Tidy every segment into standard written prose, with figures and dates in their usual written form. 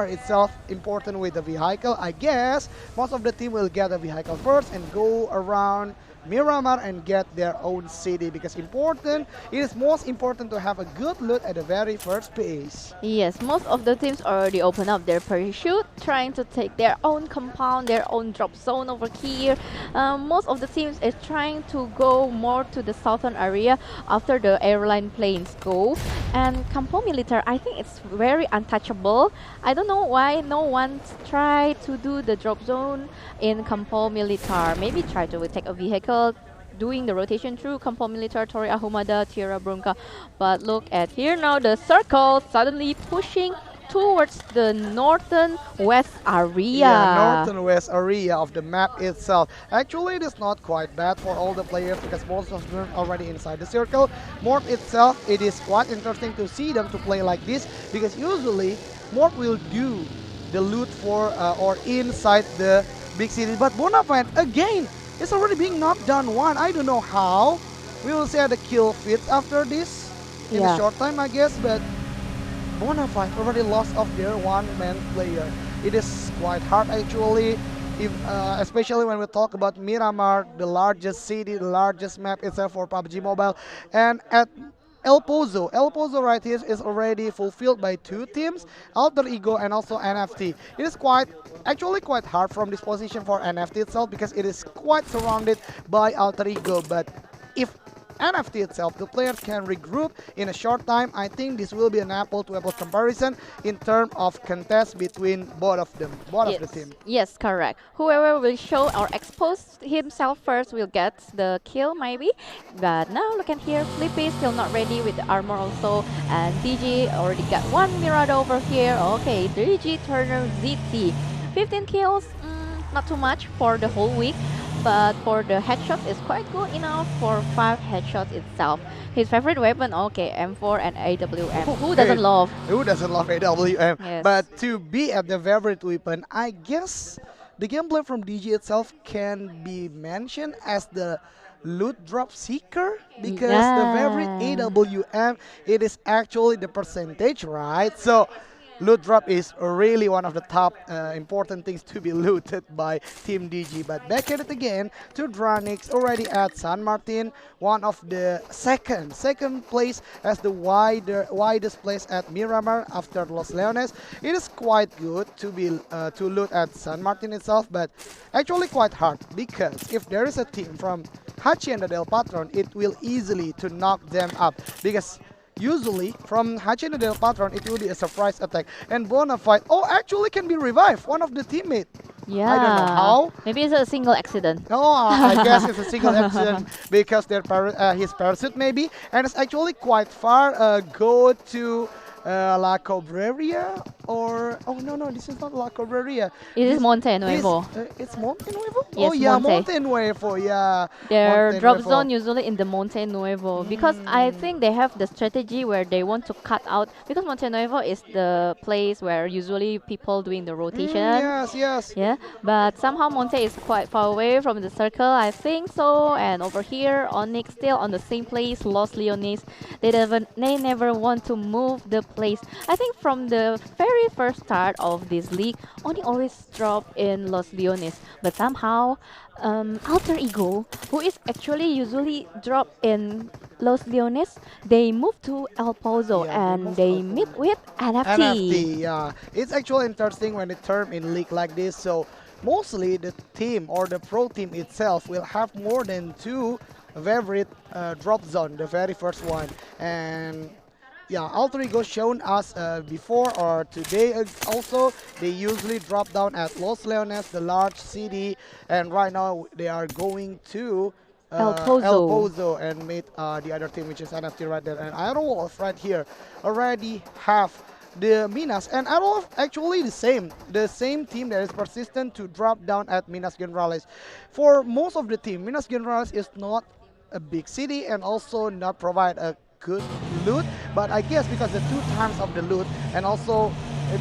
itself important with the vehicle. I guess most of the team will get a vehicle first and go around Miramar and get their own city because important. It is most important to have a good loot at the very first place. Yes, most of the teams already open up their parachute, trying to take their own compound, their own drop zone over here. Most of the teams is trying to go more to the southern area after the airline planes go. And Campo Militar, I think it's very untouchable. I don't know why no one's tried to do the drop zone in Campo Militar. Maybe try to take a vehicle doing the rotation through Campo Militar, Torre Ahumada, Tierra Brunca. But look at here now, the circle suddenly pushing towards the northern west Yeah, area. north and west area of the map itself. Actually, it is not quite bad for all the players because most of them already inside the circle. Morph itself, it is quite interesting to see them to play like this because usually Morph will do the loot for or inside the big city. But Bonafide again is already being knocked down one. I don't know how. We will see the kill fit after this in a Yeah. short time, I guess. But Bonafide already lost of their one-man player. It is quite hard actually, if, especially when we talk about Miramar, the largest city, the largest map itself for PUBG Mobile, and at El Pozo right here is already fulfilled by two teams, Alter Ego and also NFT. It is actually quite hard from this position for NFT itself because it is quite surrounded by Alter Ego. But if NFT itself, the players can regroup in a short time. I think this will be an apple to apple comparison in terms of contest between both of them, both of Yes, the team. yes, correct. Whoever will show or expose himself first will get the kill, maybe. But now look at here, Flippy still not ready with the armor also, and DG already got one Mirado over here. Okay, DG Turner ZT, 15 kills, not too much for the whole week. But for the headshots, it's quite good enough for 5 headshots itself. His favorite weapon, okay, M4 and AWM. Who doesn't Okay, love? who doesn't love AWM? Yes. But to be at the favorite weapon, I guess the gameplay from DG itself can be mentioned as the loot drop seeker because the favorite Yeah. AWM, it is actually the percentage, right? So loot drop is really one of the top important things to be looted by Team DG. But back at it again to Dranix already at San Martin, one of the second place as the widest place at Miramar after Los Leones. It is quite good to be to loot at San Martin itself, but actually quite hard because if there is a team from Hacienda del Patron, it will easily to knock them up because usually, from Hacienda del Patron, it will be a surprise attack. And Bonafide, oh, actually can be revived, one of the teammate. I don't know Yeah. how. Maybe it's a single accident. Oh, I guess it's a single accident because his parachute maybe. And it's actually quite far. Go to La Cobreria or... Oh, no, no, this is not La Cobreria. It is This, Monte this Nuevo. it's Monte Nuevo? Oh, Yes, yeah, Monte. Monte Nuevo, yeah. Their Monte drop Nuevo. zone usually in the Monte Nuevo because I think they have the strategy where they want to cut out because Monte Nuevo is the place where usually people doing the rotation. Yes, yes. Yeah, but somehow Monte is quite far away from the circle, I think so. And over here, Onyx still on the same place, Los Leones. They never want to move the place. I think from the very first start of this league, Onyx always drop in Los Leones, but somehow Alter Ego, who is actually usually drop in Los Leones, they move to El Pozo Yeah, they and moved they out meet for with NFT. NFT, yeah. It's actually interesting when it term in league like this. So mostly the team or the pro team itself will have more than two favorite drop zone, the very first one. And yeah, Alter Ego shown us before or today also. They usually drop down at Los Leones, the large city, and right now they are going to El El Pozo. Pozo and meet the other team, which is NFT right there. And Iron Wolf right here already have the Minas, and Iron Wolf actually the same team that is persistent to drop down at Minas Generales. For most of the team, Minas Generales is not a big city and also not provide a good loot, but I guess because the two times of the loot and also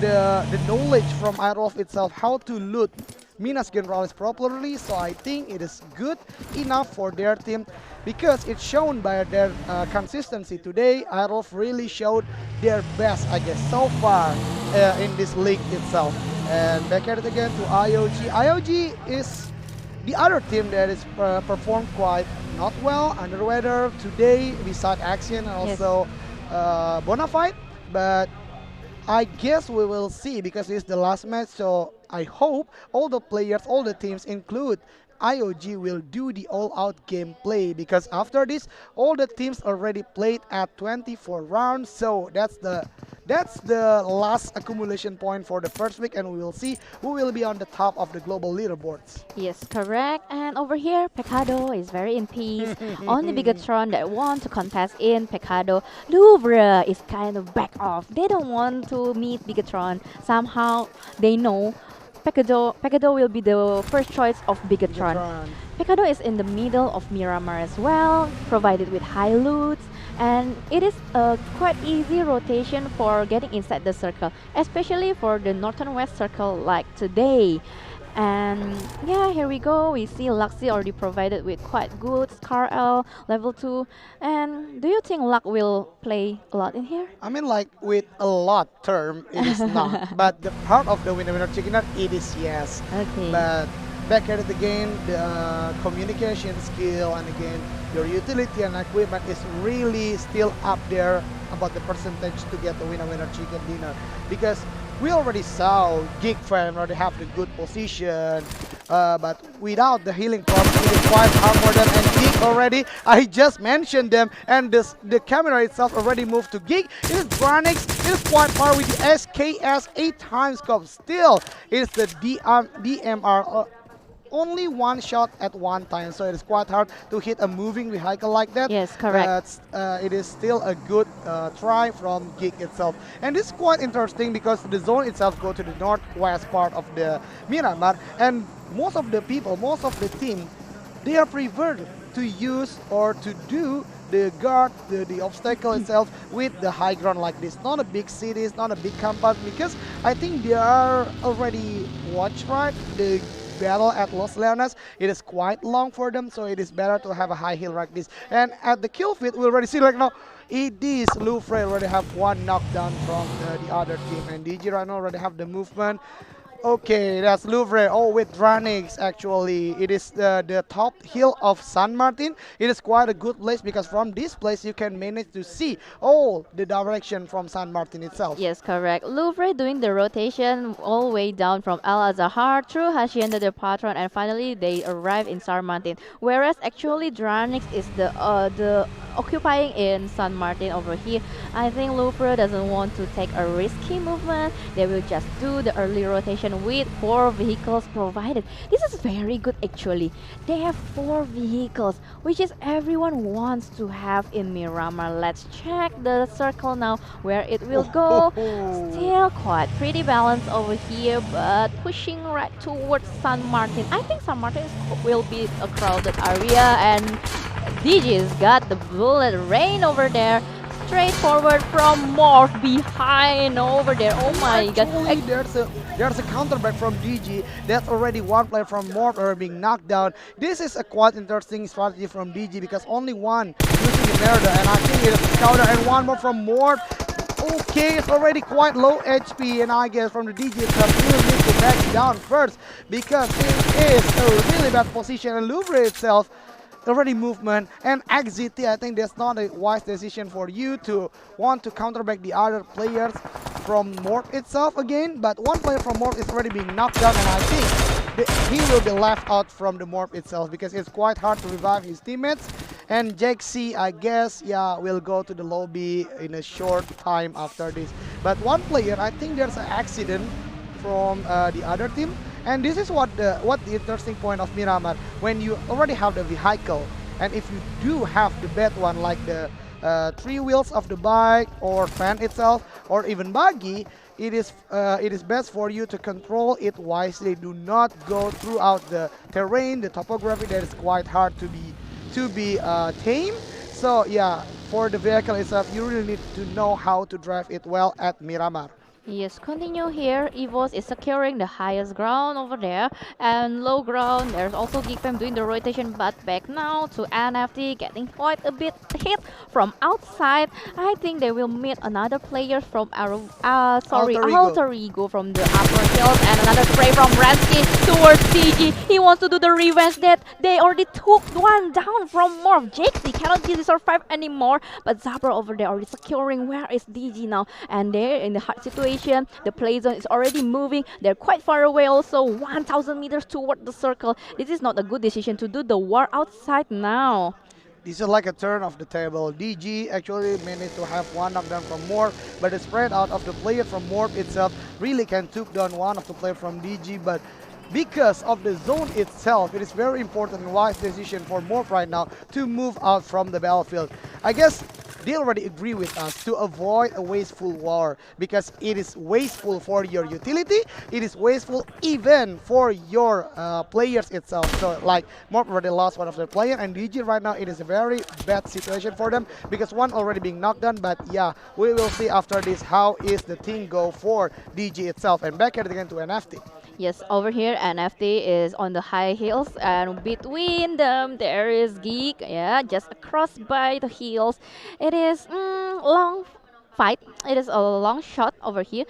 the knowledge from Iron Wolf itself how to loot Minas Generalis properly. So I think it is good enough for their team because it's shown by their consistency today. Aerof really showed their best, I guess, so far in this league itself. And back at it again to IOG. IOG is the other team that is performed quite not well under weather today, beside Action and Yes. also Bonafide. But I guess we will see because this is the last match. So I hope all the players, all the teams, include IOG, will do the all-out gameplay because after this, all the teams already played at 24 rounds. So that's the last accumulation point for the first week, and we will see who will be on the top of the global leaderboards. Yes, correct. And over here, Pecado is very in peace. Only Bigatron that want to contest in Pecado. Louvre is kind of back off. They don't want to meet Bigatron. Somehow they know Pecado will be the first choice of Bigatron. Bigatron. Pecado is in the middle of Miramar as well, provided with high loots, and it is a quite easy rotation for getting inside the circle, especially for the northern west circle like today. And yeah, here we go. We see Luxy already provided with quite good Scar L level 2. And do you think Luck will play a lot in here? I mean, like with a lot term, it is not. But the part of the winner chicken nut, it is yes. Okay. But back at it again, the communication skill and again your utility and equipment is really still up there about the percentage to get the winner chicken dinner because we already saw Geek Fan already have the good position, but without the healing props, it is quite hard for them. And Geek already, I just mentioned them, and the camera itself already moved to Geek. It is Branix, it is quite far with the SKS 8 times scope. Still, it is the DMR. Only one shot at one time, so it is quite hard to hit a moving vehicle like that. Yes, correct. But it is still a good try from Geek itself. And this is quite interesting because the zone itself go to the northwest part of the Miramar, and most of the people, most of the team, they are preferred to use or to do the guard, the obstacle itself with the high ground like this. Not a big city, it's not a big compound because I think they are already watched right. The battle at Los Leones, it is quite long for them, so it is better to have a high hill like this. And at the kill feed, we already see like now, it is Louvre already have one knockdown from the other team, and DG Rhino already have the movement. Okay, that's Louvre. Oh, with Ranix actually. It is the top hill of San Martin. It is quite a good place because from this place you can manage to see all the direction from San Martin itself. Yes, correct. Louvre doing the rotation all the way down from Al Azhar through Hacienda del Patron, and finally they arrive in San Martin. Whereas actually Dranix is the occupying in San Martin over here. I think Louvre doesn't want to take a risky movement. They will just do the early rotation with 4 vehicles provided. This is very good actually. They have 4 vehicles, which is everyone wants to have in Miramar. Let's check the circle now where it will go. Still quite pretty balanced over here, but pushing right towards San Martin. I think San Martin will be a crowded area, and DJ's got the bullet rain over there. Straight forward from Morph behind over there. Oh my god. Actually, there's a counterback from DG. That's already one player from Morph are being knocked down. This is a quite interesting strategy from DG because only one using the murder, and I think it is a counter, and one more from Morph. Okay, it's already quite low HP, and I guess from the DG itself, we will need to back down first because it is a really bad position, and Louvre itself already movement and XZT. I think that's not a wise decision for you to want to counterback the other players from Morph itself again, but one player from Morph is already being knocked down, and I think he will be left out from the Morph itself because it's quite hard to revive his teammates. And Jaxi, I guess, yeah, will go to the lobby in a short time after this. But one player, I think there's an accident from the other team. And this is what the interesting point of Miramar, when you already have the vehicle, and if you do have the bad one like the 3 wheels of the bike or fan itself or even buggy, it is best for you to control it wisely. Do not go throughout the terrain, the topography that is quite hard to be tame. So yeah, for the vehicle itself, you really need to know how to drive it well at Miramar. Yes, continue here. Evos is securing the highest ground over there and low ground. There's also Geekfam doing the rotation, but back now to NFT getting quite a bit hit from outside. I think they will meet another player from Alter Ego. Alter Ego from the upper hills and another spray from Ransky towards DG. He wants to do the revenge that they already took one down from Morph. Jakesy cannot really survive anymore, but Zabra over there already securing. Where is DG now? And they're in the hard situation. The play zone is already moving. They're quite far away also, 1,000 meters toward the circle. This is not a good decision to do the war outside now. This is like a turn of the table. DG actually managed to have one knockdown from Morph, but the spread out of the player from Morph itself really can took down one of the player from DG, but because of the zone itself, it is very important and wise decision for Morph right now to move out from the battlefield. I guess they already agree with us to avoid a wasteful war because it is wasteful for your utility, it is wasteful even for your players itself. So like Morph already lost one of their player and DG right now it is a very bad situation for them because one already being knocked down, but yeah, we will see after this how is the thing go for DG itself. And back at it again to NFT. Yes, over here NFT is on the high hills and between them there is Geek, yeah, just across by the hills. It is long fight. It is a long shot over here.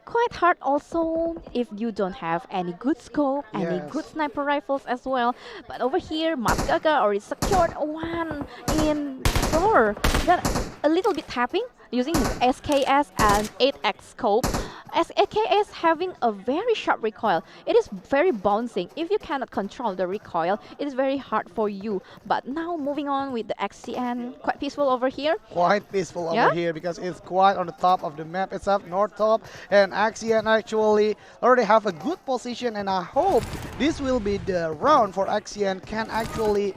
Quite hard also if you don't have any good scope, any good Yes. sniper rifles as well. But over here, Matgaga already secured one in floor. Then a little bit tapping using his SKS and 8x scope. As AKS having a very sharp recoil, it is very bouncing. If you cannot control the recoil, it is very hard for you. But now moving on with the XCN, quite peaceful over here. Quite peaceful Yeah? over here because it's quite on the top of the map itself, north top, and Axian actually already have a good position, and I hope this will be the round for Axian can actually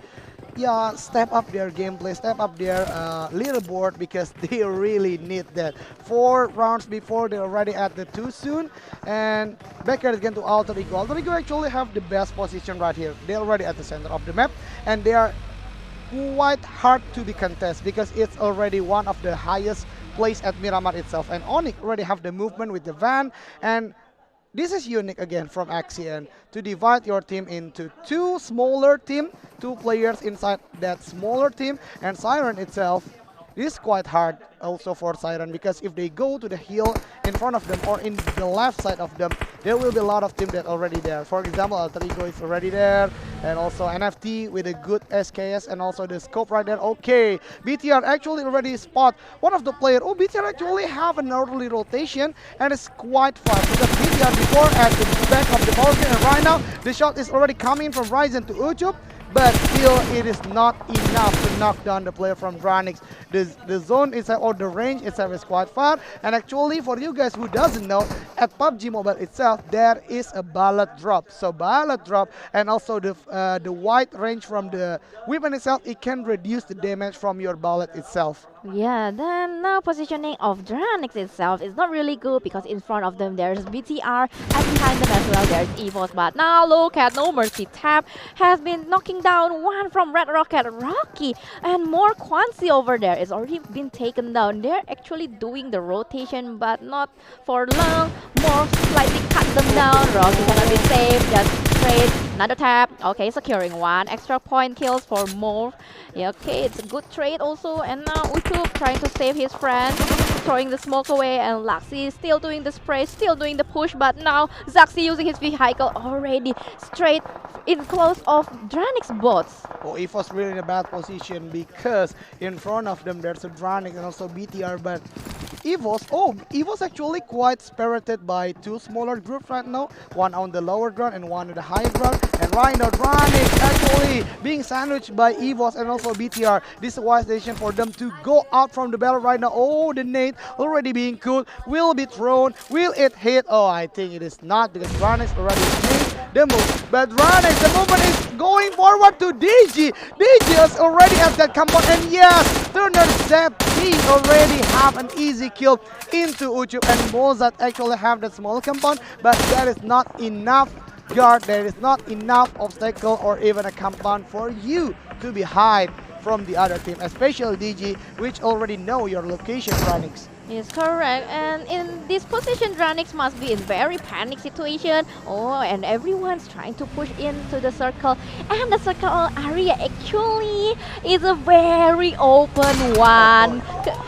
yeah, step up their gameplay, step up their leaderboard because they really need that. 4 rounds before they're already at the 2 soon, and back here again to Alter Ego. Alter Ego actually have the best position right here. They're already at the center of the map, and they are quite hard to be contested because it's already one of the highest place at Miramar itself. And Onyx already have the movement with the van, and this is unique again from Axian to divide your team into two smaller team, two players inside that smaller team, and Siren itself is quite hard also for Siren because if they go to the hill in front of them or in the left side of them, there will be a lot of team that already there. For example, Alter Ego is already there, and also NFT with a good SKS and also the scope right there. Okay, BTR actually already spot one of the player. Oh, BTR actually have an early rotation and it's quite fast because BTR before at the back of the power grid, and right now the shot is already coming from Ryzen to Uchup, but still it is not enough to knock down the player from Dranix. The zone itself or the range itself is quite far, and actually for you guys who doesn't know, at PUBG Mobile itself there is a ballot drop. So ballot drop and also the wide range from the weapon itself, it can reduce the damage from your ballot itself. Yeah, then now positioning of Dranix itself is not really good because in front of them there's BTR and behind them as well there's EVOS. But now look at No Mercy Tap has been knocking down one from Red Rocket Rocky, and more Quansi over there is already been taken down. They're actually doing the rotation but not for long. More slightly cut them down. Rocky cannot be saved, just straight another tap. Okay, securing one extra point kills for more. Yeah, okay, it's a good trade also. And now Uchup trying to save his friend, throwing the smoke away, and Laxi still doing the spray, still doing the push, but now Zaxi using his vehicle already straight in close of Dranix bots. Oh, EVO's really in a bad position because in front of them there's a Dranix and also BTR, but EVO's actually quite spirited by two smaller groups right now, one on the lower ground and one on the higher ground, and right now Dranix actually being sandwiched by EVO's and also BTR. This is a wise decision for them to go out from the battle right now. Oh, the nade already being cooled, will be thrown, will it hit? Oh, I think it is not because Dranix already made the move, but Dranix, the movement is going forward to DG. DG is already at that compound, and yes, Turner Zep he already have an easy kill into Uchup, and Mozart actually have that small compound, but that is not enough guard, there is not enough obstacle or even a compound for you to be hide from the other team, especially DG, which already know your location, Ranix. Yes, correct. And in this position, Dranix must be in very panic situation. Oh, and everyone's trying to push into the circle. And the circle area actually is a very open one.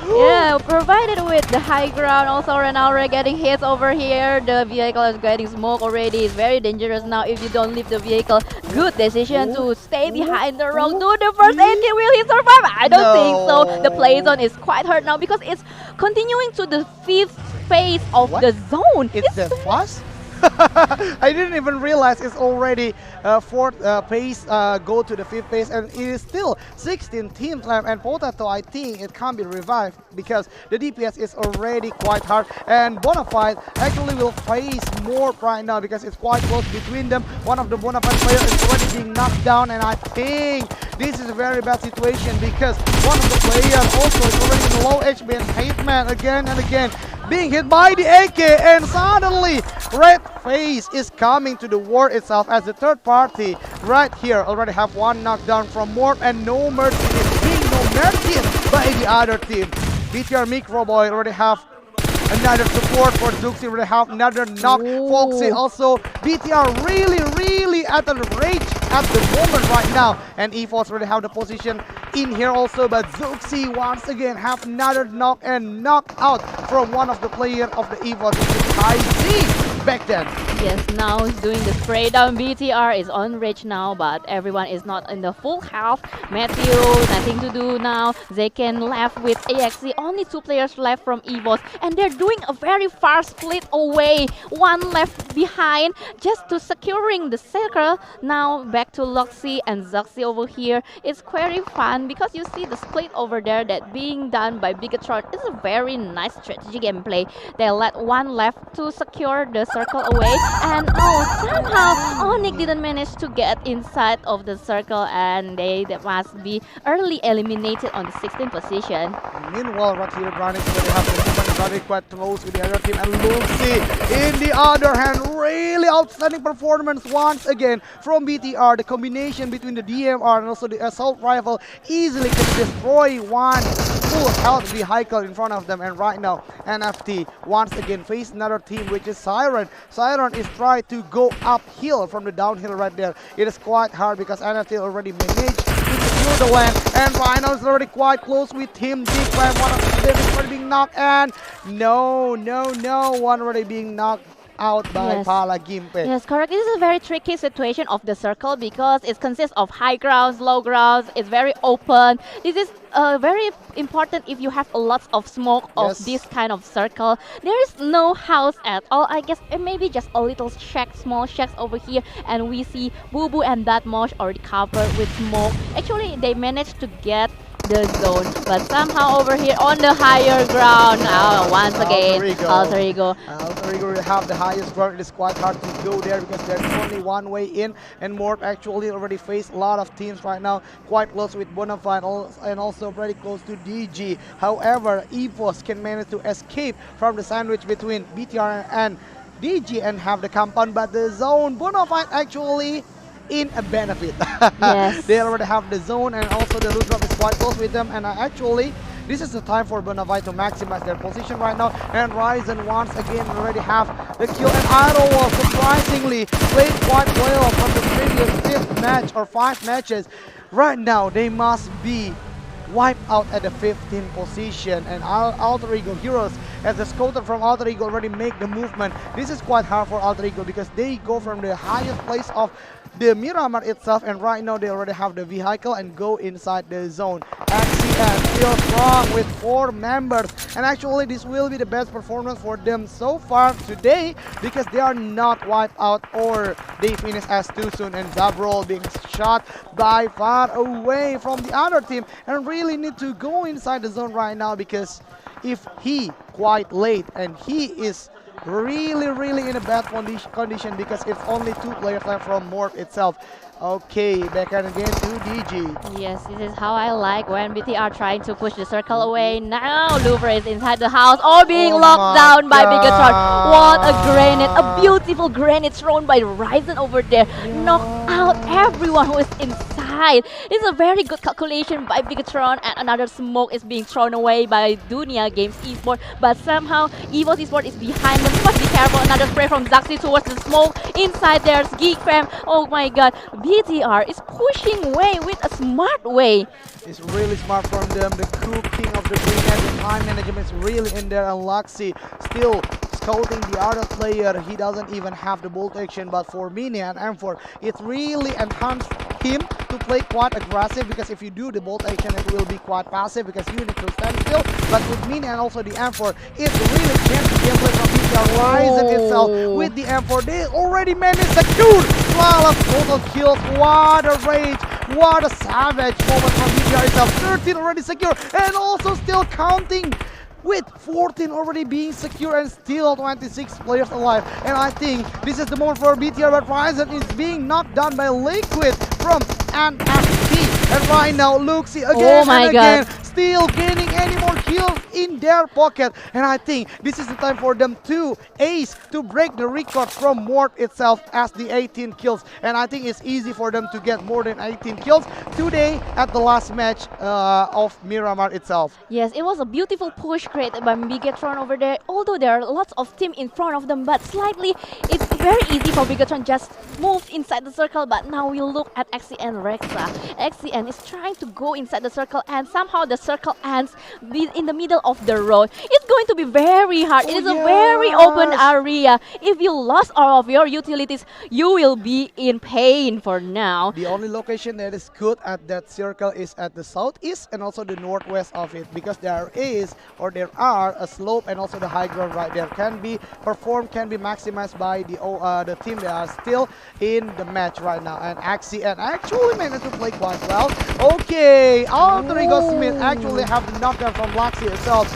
Yeah, provided with the high ground. Also, Renaura getting hits over here. The vehicle is getting smoke already. It's very dangerous now if you don't leave the vehicle. Good decision to stay behind the rock. Do the first aid kill. Will he survive? I don't think so. The play zone is quite hurt now because it's continuing to the fifth phase of What? the zone. It's the fast? I didn't even realize it's already fourth phase, go to the fifth phase, and it is still 16 teams left. And Potato, I think it can't be revived because the DPS is already quite hard. And Bonafide actually will face more right now because it's quite close between them. One of the Bonafide players is already being knocked down, and I think this is a very bad situation because one of the players also is already in low HP and Hitman again and again, being hit by the AK, and suddenly Red Face is coming to the war itself as the third party right here. Already have one knockdown from Morph, and no mercy is being no mercy by the other team. BTR Micro Boy already have another support for Zuxi, already have another knock. Foxy also. BTR really at the rage at the moment right now, and EFOS already have the position in here also, but Zuxi once again have another knock and knock out from one of the players of the EFOS, which is IC back then. Yes, now he's doing the spray down. BTR is on rage now, but everyone is not in the full health. Matthew, nothing to do now. Zeken left with AXC. Only two players left from EVOS, and they're doing a very far split away. One left behind, just to securing the circle. Now back to Loxy and Zuxi over here. It's very fun because you see the split over there that being done by Bigatron is a very nice strategy gameplay. They let one left to secure the circle away. And somehow Onyx didn't manage to get inside of the circle, and they must be early eliminated on the 16th position. Meanwhile, right here, Brownies already have the movement very quite close with the other team, and Lucy, in the other hand, really outstanding performance once again from BTR. The combination between the DMR and also the assault rifle easily can destroy one full health vehicle in front of them. And right now, NFT once again face another team, which is Siren. Siren is trying to go uphill from the downhill right there. It is quite hard because NFT already managed to secure the land, and Rhino is already quite close with him. Big Ram, one of them is already being knocked, and no, one already being knocked out by Yes. Pala Gimpe. Yes, correct. This is a very tricky situation of the circle because it consists of high grounds, low grounds. It's very open. This is very important if you have a lot of smoke of Yes. this kind of circle. There is no house at all. I guess maybe just a little shack, small shacks over here, and we see Boo Boo and that Mosh already covered with smoke. Actually, they managed to get the zone, but somehow over here on the higher ground, once again, Alter Ego. Alter Ego will have the highest ground. It is quite hard to go there because there's only one way in, and Morph actually already faced a lot of teams right now, quite close with Bonafide and also pretty close to DG. However, EVOS can manage to escape from the sandwich between BTR and DG and have the compound, but the zone, Bonafide actually in a benefit. Yes. They already have the zone, and also the loot drop is quite close with them, and actually this is the time for Bonafide to maximize their position right now. And Ryzen once again already have the kill, and Idol surprisingly played quite well from the previous 5th match or 5 matches. Right now they must be wiped out at the 15th position, and Alter Ego Heroes, as the scouter from Alter Ego already make the movement. This is quite hard for Alter Ego because they go from the highest place of the Miramar itself, and right now they already have the vehicle and go inside the zone. XCN still strong with 4 members, and actually this will be the best performance for them so far today because they are not wiped out or they finish as too soon, and Zabrol being shot by far away from the other team and really need to go inside the zone right now because if he quite late, and he is really in a bad condition because it's only 2 players left from Morph itself. Okay, back again to DG. Yes, this is how I like when BTR trying to push the circle away. Now Louvre is inside the house, all being locked down by Bigatron. What a grenade, a beautiful grenade thrown by Ryzen over there. Knocked out everyone who is inside side. It's a very good calculation by Bigatron, and another smoke is being thrown away by Dunia Games Esports. But somehow EVOS Esports is behind them. You must be careful. Another spray from Zaxi towards the smoke. Inside there's Geek Fam. Oh my god. BTR is pushing away with a smart way. It's really smart from them. The cooking of the green and the time management is really in there. And Luxy still scouting the other player. He doesn't even have the bolt action. But for Mini and M4, it really enhanced him to play quite aggressive, because if you do the bolt action, it will be quite passive because you need to stand still. But with Mini and also the M4, it really changed the gameplay from BTR Ryzen itself. With the M4, they already managed to secure 12 total kills. What a rage! What a savage moment from BTR itself. 13 already secure and also still counting, with 14 already being secure and still 26 players alive. And I think this is the moment for BTR, but Ryzen is being knocked down by Liquid from NFT. And right now, Luxy again and again, still gaining any more kills in their pocket. And I think this is the time for them to ace, to break the record from Mort itself as the 18 kills. And I think it's easy for them to get more than 18 kills today at the last match of Miramar itself. Yes, it was a beautiful push created by Bigatron over there. Although there are lots of team in front of them, but slightly it's very easy for Bigatron just move inside the circle. But now we look at XCN Rexa. XCN is trying to go inside the circle, and somehow the circle ends in the middle of the road. It's going to be very hard. It is a very open area. If you lost all of your utilities, you will be in pain for now. The only location that is good at that circle is at the southeast and also the northwest of it, because there are a slope and also the high ground right there can be performed, can be maximized by the team that are still in the match right now. And XCN actually managed to play quite well. Okay, Alter Ego Smith actually have the knockdown from Luxy itself.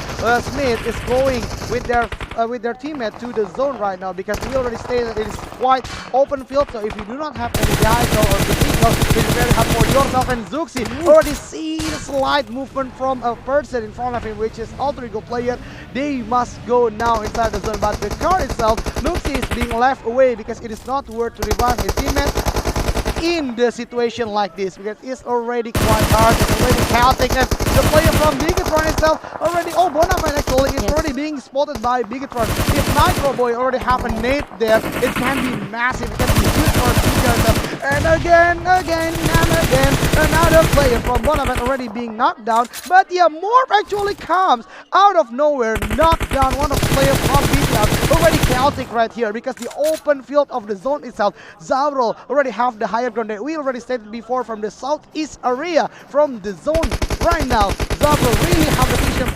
Smith is going with their teammate to the zone right now, because we already stated it is quite open field. So if you do not have any guys or the vehicle, it is very hard for yourself. And Zuxi already see the slight movement from a person in front of him, which is Alter Ego player. They must go now inside the zone, but the car itself, Luxi is being left away because it is not worth to revive his teammate in the situation like this, because it's already quite hard, it's already chaotic, and the player from Bigatron itself already, Bonafide actually is already being spotted by Bigatron. If Nitro Boy already have a nade there, it can be massive, it can be huge for Bigatron. And again, another player from Bonafide already being knocked down. But yeah, Morph actually comes out of nowhere, knocked down one of the players from BTR. Already chaotic right here, because the open field of the zone itself, Zavrol already have the higher ground that we already stated before from the southeast area from the zone. Right now, Zavrol really have the vision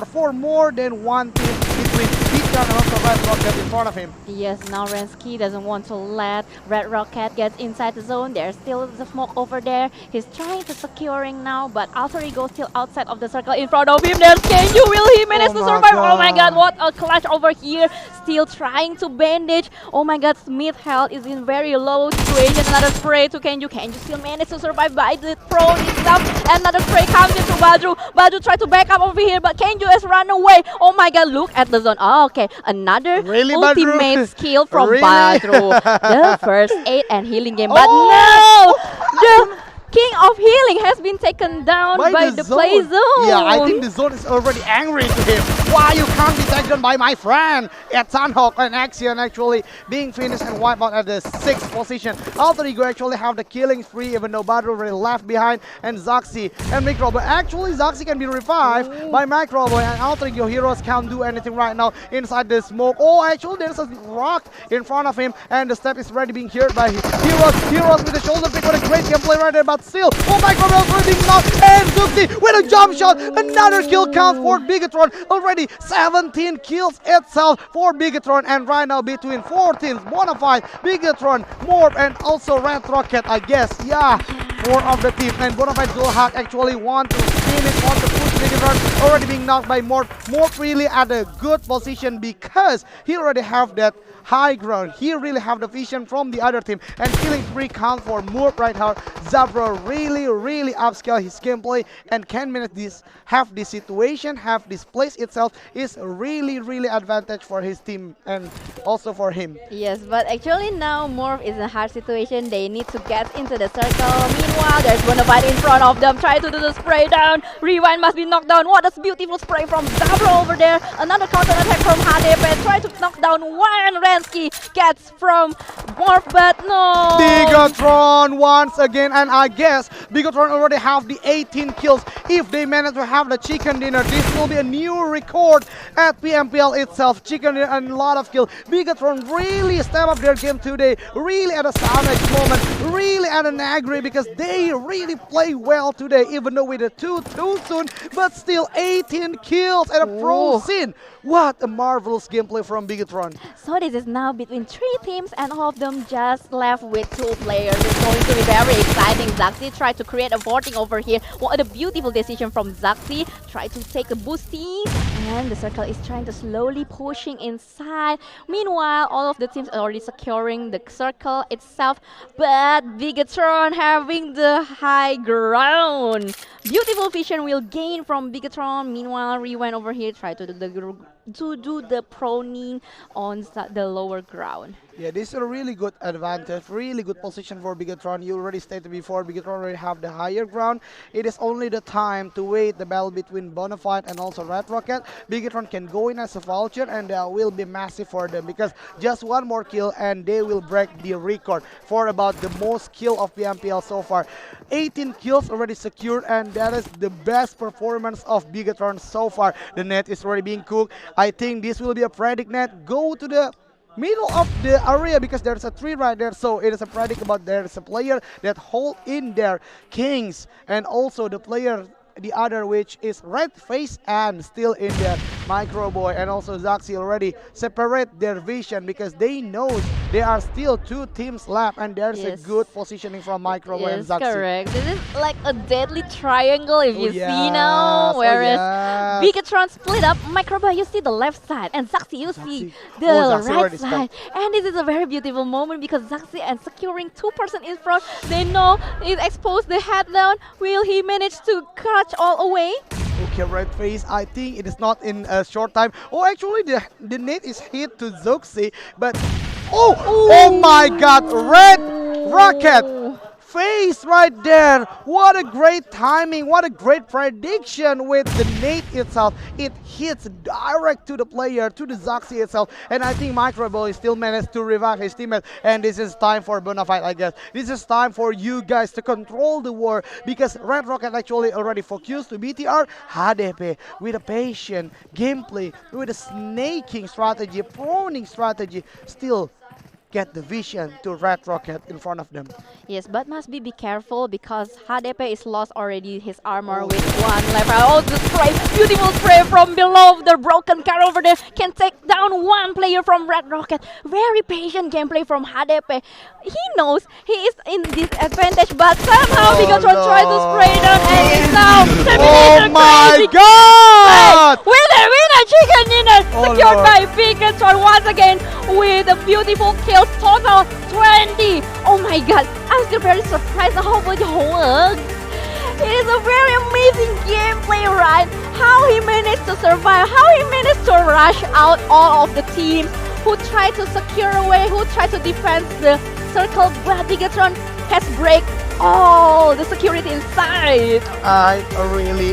for more than one team between BTR and also Red Rocket in front of him. Yes, now Rensky doesn't want to let Red Rocket get inside the zone. There's still the smoke over there. He's trying to securing now, but Alter Ego still outside of the circle in front of him. There's Kenju. Will he manage to survive? Oh my god, what a clutch over here. Still trying to bandage. Oh my god, Smith health is in very low situation. Another spray to Kenju. Kenju still managed to survive by the prone itself. Another spray comes into Badru. Badru tried to back up over here, but Kenju has run away. Oh my god, look at the zone. Oh, okay, another ultimate skill from Badru. The first aid and healing game, but no! The King of Healing has been taken down by the play zone. Yeah, I think the zone is already angry to him. Why you can't be taken by my friend? At Sunhawk and Axion actually being finished and wiped out at the 6th position. Alter Ego actually have the killing spree, even though Badru already left behind, and Zaxi and Micro. But actually Zaxi can be revived by Micro, and Alter Ego heroes can't do anything right now inside the smoke. Oh, actually there's a rock in front of him, and the step is already being heard by heroes. Heroes with the shoulder pick. What a great gameplay right there, but still, Micro already being knocked, and Zuxi with a jump shot. Another kill count for Bigatron. Already 17 kills itself for Bigatron, and right now between 4 teams, Bonafide, Bigatron, Morph, and also Red Rocket, I guess. Yeah, 4 of the teams, and Bonafide Zulhak actually want to finish, want to push Bigatron, already being knocked by Morph. Morph really at a good position because he already have that high ground. He really have the vision from the other team and killing free count for move right here. Zabro really upscale his gameplay and can manage this, have this situation, have this place itself is really advantage for his team and also for him. Yes, but actually now Morph is in a hard situation. They need to get into the circle. Meanwhile, there's Bonafide in front of them. Try to do the spray down. Rewind must be knocked down. What a beautiful spray from Zabro over there. Another counter attack from HDP. Try to knock down one. Rensky gets from Morph, but no. Bigatron once again, and I guess Bigatron already have the 18 kills. If they manage to have the chicken dinner, this will be a new record at Pmpl itself. Chicken dinner and a lot of kills. Bigatron really step up their game today, really at a savage moment, really at an angry because they really play well today, even though with a 2 soon, but still 18 kills at a pro scene. What a marvelous gameplay from Bigatron. So this is now between 3 teams and all of them just left with 2 players. It's going to be very exciting. Zaxi tried to create a voting over here. What a beautiful decision from Zaxi. Try to take a boosty and the circle is trying to slowly pushing inside. Meanwhile, all of the teams are already securing the circle itself, but Bigatron having the high ground. Beautiful vision will gain from Bigatron. Meanwhile, Rewind over here try to do the proning on the lower ground. Yeah, this is a really good advantage, really good position for Bigatron. You already stated before, Bigatron already have the higher ground. It is only the time to wait the battle between Bonafide and also Red Rocket. Bigatron can go in as a vulture and that will be massive for them because just one more kill and they will break the record for about the most kill of PMPL so far. 18 kills already secured and that is the best performance of Bigatron so far. The net is already being cooked. I think this will be a predict net. Go to the middle of the area because there's a tree right there, so it is a predict about there's a player that hold in their kings and also the player the other which is Red Face and still in there. Micro Boy and also Zaxi already separate their vision because they know there are still 2 teams left and there's a good positioning from Micro Boy and Zaxi. Correct. This is like a deadly triangle if you see now. Whereas Bigatron split up, Micro Boy you see the left side and Zaxi you see the right side. And this is a very beautiful moment because Zaxi and securing 2% in front. They know it exposed the head down. Will he manage to catch all away? Okay, Red Face, I think it is not in a short time. Oh, actually, the net is hit to Zoxi, but... Oh my god, Red Rocket! Face right there. What a great timing, what a great prediction with the nade itself. It hits direct to the player, to the Zaxi itself. And I think Microboy still managed to revive his teammate. And this is time for Bonafide, I guess. This is time for you guys to control the war because Red Rocket actually already focused to BTR HDP with a patient gameplay, with a snaking strategy, proning strategy, still get the vision to Red Rocket in front of them. Yes, but must be careful because HDP is lost already his armor with one level. Oh, the spray, beautiful spray from below the broken car over there can take down one player from Red Rocket. Very patient gameplay from HDP. He knows he is in disadvantage, but somehow Bigatron tried to spray down and is now terminated. Oh my god! Winner, chicken dinner secured by Bigatron once again with a beautiful kill. Total 20. Oh my god, I'm still very surprised how much work. It is a very amazing gameplay, right? How he managed to survive, how he managed to rush out all of the teams who tried to secure away, who tried to defend the circle, but Bigatron has break all the security inside. I really